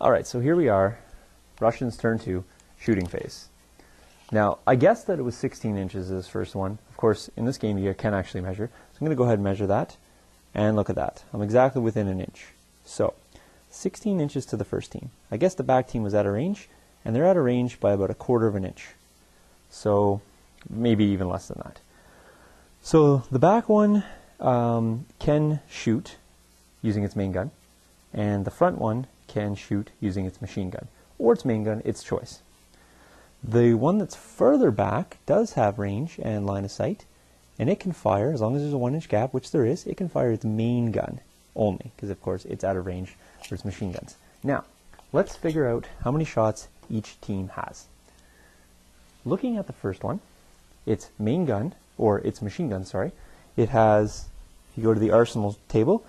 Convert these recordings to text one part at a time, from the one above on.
All right, so here we are, Russians turn 2, shooting phase. Now, I guessed that it was 16 inches this first one. Of course, in this game you can actually measure. So I'm going to go ahead and measure that, and look at that. I'm exactly within an inch. So, 16 inches to the first team. I guess the back team was at a range, and they're at a range by about 1/4 of an inch. So, maybe even less than that. So, the back one can shoot using its main gun, and the front one can shoot using its machine gun, or its main gun, its choice. The one that's further back does have range and line of sight, and it can fire, as long as there's a 1-inch gap, which there is, it can fire its main gun only, because of course it's out of range for its machine guns. Now, let's figure out how many shots each team has. Looking at the first one, its main gun, or its machine gun, sorry, it has, if you go to the arsenal table,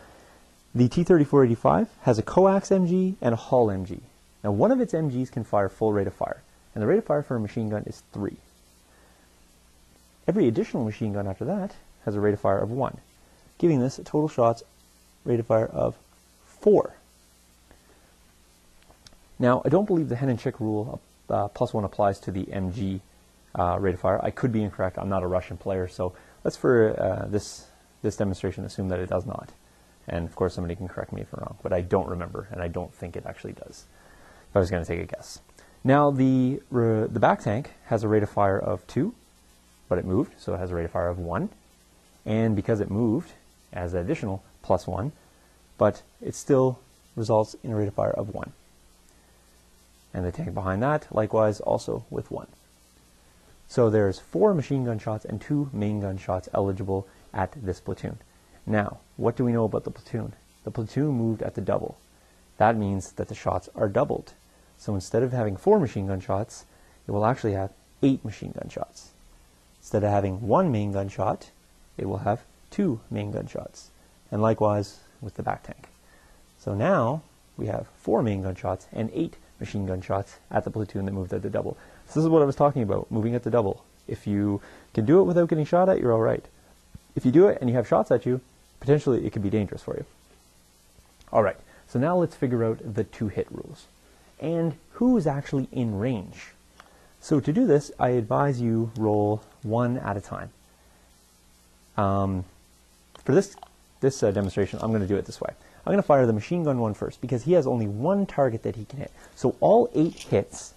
the T-34-85 has a coax MG and a Hall MG. Now, one of its MGs can fire full rate of fire, and the rate of fire for a machine gun is 3. Every additional machine gun after that has a rate of fire of 1, giving this a total shots rate of fire of 4. Now, I don't believe the hen and chick rule +1 applies to the MG rate of fire. I could be incorrect. I'm not a Russian player, so let's for this demonstration assume that it does not. And of course somebody can correct me if I'm wrong, but I don't remember, and I don't think it actually does, if I was going to take a guess. Now the back tank has a rate of fire of 2, but it moved, so it has a rate of fire of 1. And because it moved, it has an additional +1, but it still results in a rate of fire of 1. And the tank behind that, likewise, also with 1. So there's 4 machine gun shots and 2 main gun shots eligible at this platoon. Now, what do we know about the platoon? The platoon moved at the double. That means that the shots are doubled. So instead of having 4 machine gun shots, it will actually have 8 machine gun shots. Instead of having 1 main gun shot, it will have 2 main gun shots. And likewise with the back tank. So now we have 4 main gun shots and 8 machine gun shots at the platoon that moved at the double. So this is what I was talking about, moving at the double. If you can do it without getting shot at, you're all right. If you do it and you have shots at you, potentially it could be dangerous for you. All right, so now let's figure out the 2-hit rules and who is actually in range. So to do this, I advise you roll 1 at a time. For this demonstration, I'm going to do it this way. I'm going to fire the machine gun one first because he has only 1 target that he can hit. So all 8 hits,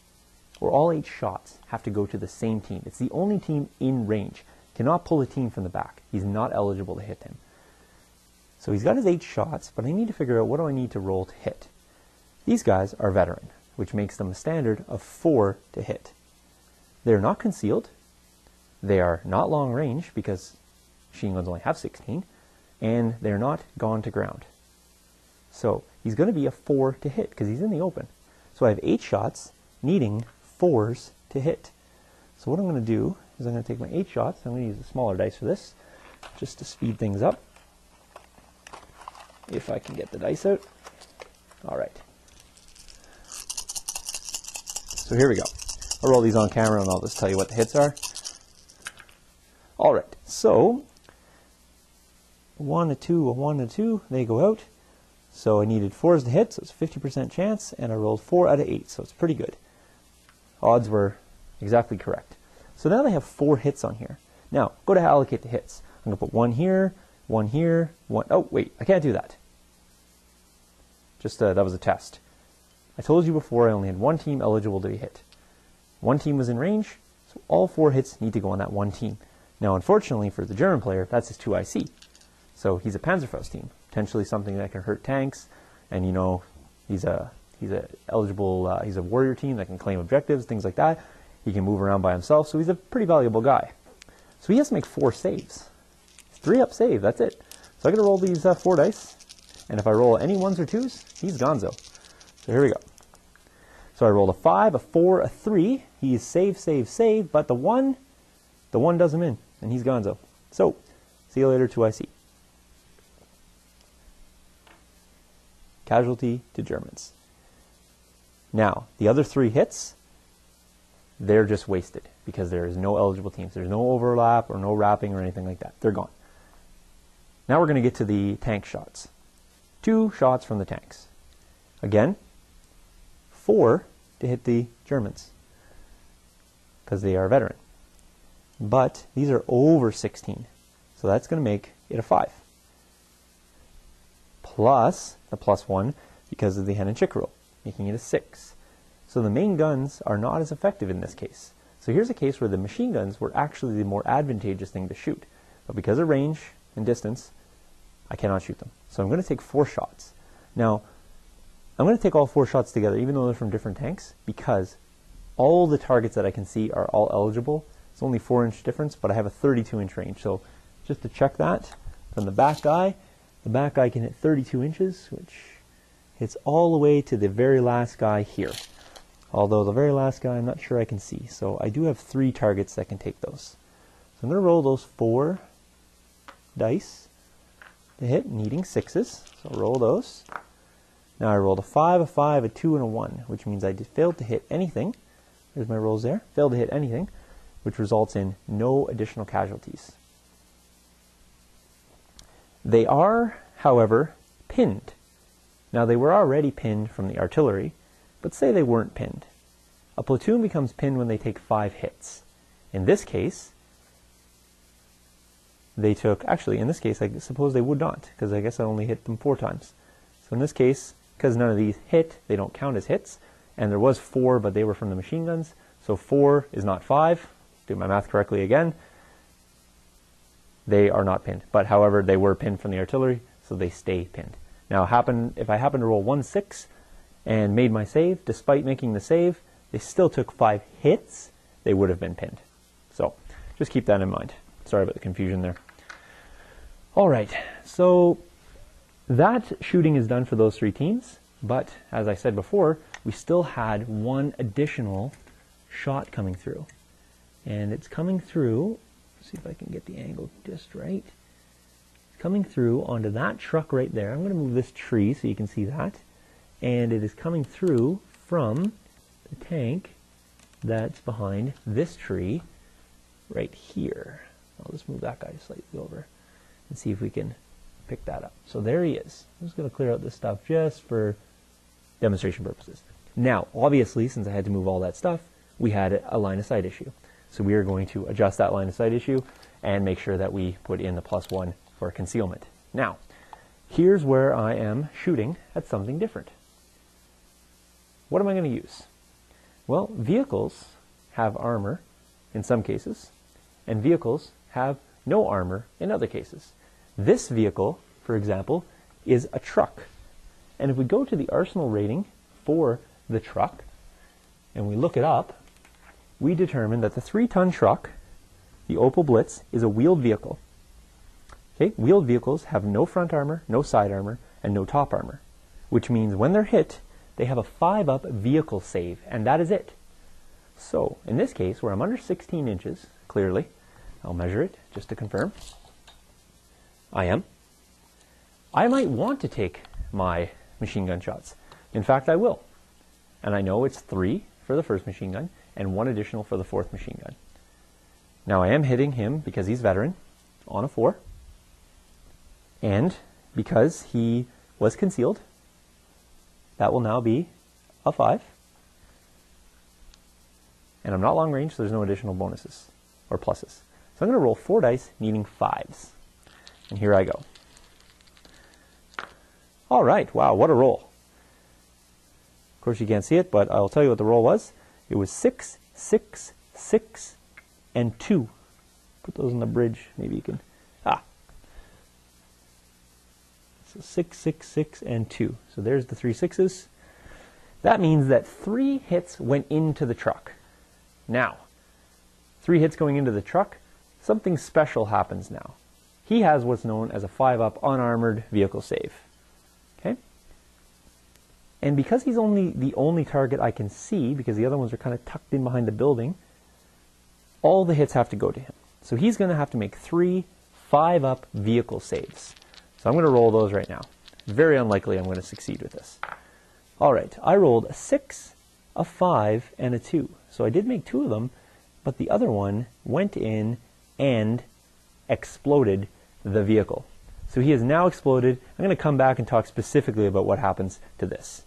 or all 8 shots, have to go to the same team. It's the only team in range. Cannot pull a team from the back. He's not eligible to hit him. So he's got his 8 shots, but I need to figure out what do I need to roll to hit. These guys are veteran, which makes them a standard of 4 to hit. They're not concealed. They are not long range because machine guns only have 16, and they're not gone to ground. So he's going to be a 4 to hit because he's in the open. So I have 8 shots needing 4s to hit. So what I'm going to do is I'm going to take my 8 shots. I'm going to use a smaller dice for this just to speed things up. If I can get the dice out. All right. So here we go. I'll roll these on camera and I'll just tell you what the hits are. All right. So 1, a 2, a 1, a 2. They go out. So I needed 4s to hit, so it's a 50% chance, and I rolled 4 out of 8, so it's pretty good. Odds were exactly correct. So now they have 4 hits on here. Now, go to allocate the hits. I'm going to put 1 here, 1 here, 1... Oh, wait, I can't do that. Just, that was a test. I told you before I only had 1 team eligible to be hit. 1 team was in range, so all 4 hits need to go on that 1 team. Now, unfortunately for the German player, that's his 2IC. So he's a Panzerfaust team, potentially something that can hurt tanks, and you know, he's a warrior team that can claim objectives, things like that. He can move around by himself, so he's a pretty valuable guy. So he has to make 4 saves. 3-up save, that's it. So I'm going to roll these 4 dice, and if I roll any 1s or 2s, he's gonzo. So here we go. So I rolled a 5, a 4, a 3. He is save, save, save, but the 1 does him in, and he's gonzo. So, see you later, 2IC. Casualty to Germans. Now, the other 3 hits, they're just wasted because there is no eligible teams. There's no overlap or no wrapping or anything like that. They're gone. Now we're going to get to the tank shots. 2 shots from the tanks. Again, 4 to hit the Germans because they are a veteran. But these are over 16, so that's going to make it a 5. Plus the +1 because of the hen and chick rule, making it a 6. So the main guns are not as effective in this case. So here's a case where the machine guns were actually the more advantageous thing to shoot. But because of range and distance, I cannot shoot them. So I'm going to take 4 shots. Now, I'm going to take all 4 shots together, even though they're from different tanks, because all the targets that I can see are all eligible. It's only 4-inch difference, but I have a 32-inch range. So just to check that, from the back guy can hit 32 inches, which hits all the way to the very last guy here. Although the very last guy I'm not sure I can see. So I do have 3 targets that can take those. So I'm going to roll those 4 dice to hit, needing 6s. So I'll roll those. Now I rolled a 5, a 5, a 2, and a 1, which means I failed to hit anything. There's my rolls there. Failed to hit anything, which results in no additional casualties. They are, however, pinned. Now they were already pinned from the artillery, but say they weren't pinned. A platoon becomes pinned when they take 5 hits. In this case, they took, actually in this case I suppose they would not, because I guess I only hit them 4 times. So in this case, because none of these hit, they don't count as hits, and there was 4, but they were from the machine guns, so 4 is not 5. Do my math correctly again. They are not pinned, but however they were pinned from the artillery, so they stay pinned. Now if I happen to roll 1-6 and made my save, despite making the save, they still took 5 hits, they would have been pinned. So just keep that in mind. Sorry about the confusion there. Alright, so that shooting is done for those 3 teams, but as I said before, we still had 1 additional shot coming through. And it's coming through, let's see if I can get the angle just right. It's coming through onto that truck right there. I'm going to move this tree so you can see that. And it is coming through from the tank that's behind this tree right here. I'll just move that guy slightly over and see if we can pick that up. So there he is. I'm just going to clear out this stuff just for demonstration purposes. Now, obviously, since I had to move all that stuff, we had a line of sight issue. So we are going to adjust that line of sight issue and make sure that we put in the +1 for concealment. Now, here's where I am shooting at something different. What am I going to use? Well, vehicles have armor in some cases, and vehicles have no armor in other cases. This vehicle, for example, is a truck. And if we go to the arsenal rating for the truck, and we look it up, we determine that the 3-ton truck, the Opel Blitz, is a wheeled vehicle. Okay, wheeled vehicles have no front armor, no side armor, and no top armor, which means when they're hit, they have a 5-up vehicle save, and that is it. So, in this case, where I'm under 16 inches, clearly, I'll measure it just to confirm. I am. I might want to take my machine gun shots. In fact, I will. And I know it's 3 for the first machine gun, and 1 additional for the 4th machine gun. Now I am hitting him because he's veteran on a 4, and because he was concealed, that will now be a 5. And I'm not long range, so there's no additional bonuses or pluses. So I'm going to roll 4 dice, needing 5s. And here I go. All right, wow, what a roll. Of course you can't see it, but I'll tell you what the roll was. It was 6, 6, 6, and 2. Put those on the bridge. Maybe you can. So 6, 6, 6, and 2. So there's the 3 6s. That means that 3 hits went into the truck. Now, 3 hits going into the truck, something special happens now. He has what's known as a 5-up unarmored vehicle save. Okay? And because he's the only target I can see, because the other ones are kind of tucked in behind the building, all the hits have to go to him. So he's going to have to make 3 5-up vehicle saves. So I'm going to roll those right now. Very unlikely I'm going to succeed with this. All right, I rolled a 6, a 5, and a 2. So I did make 2 of them, but the other one went in and exploded the vehicle. So he has now exploded. I'm going to come back and talk specifically about what happens to this.